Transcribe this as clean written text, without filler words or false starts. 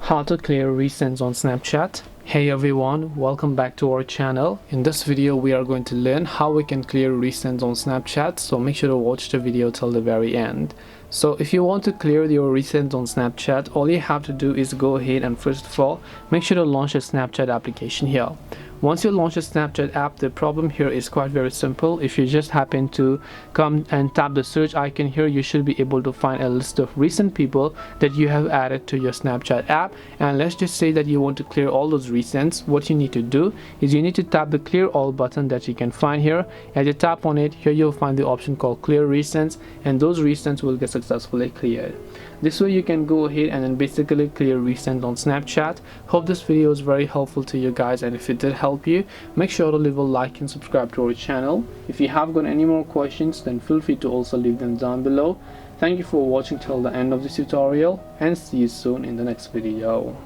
How to clear recents on Snapchat. Hey everyone, welcome back to our channel. In this video we are going to learn how we can clear recents on Snapchat, so make sure to watch the video till the very end. So if you want to clear your recents on Snapchat, all you have to do is go ahead and first of all make sure to launch a Snapchat application here. Once you launch a Snapchat app, the problem here is quite very simple. If you just happen to come and tap the search icon here, you should be able to find a list of recent people that you have added to your Snapchat app. And let's just say that you want to clear all those recents. What you need to do is you need to tap the clear all button that you can find here. As you tap on it, here you'll find the option called clear recents, and those recents will get successfully cleared. This way you can go ahead and then basically clear recents on Snapchat. Hope this video is very helpful to you guys, and if it did help you, make sure to leave a like and subscribe to our channel. If you have got any more questions, then feel free to also leave them down below. Thank you for watching till the end of this tutorial, and see you soon in the next video.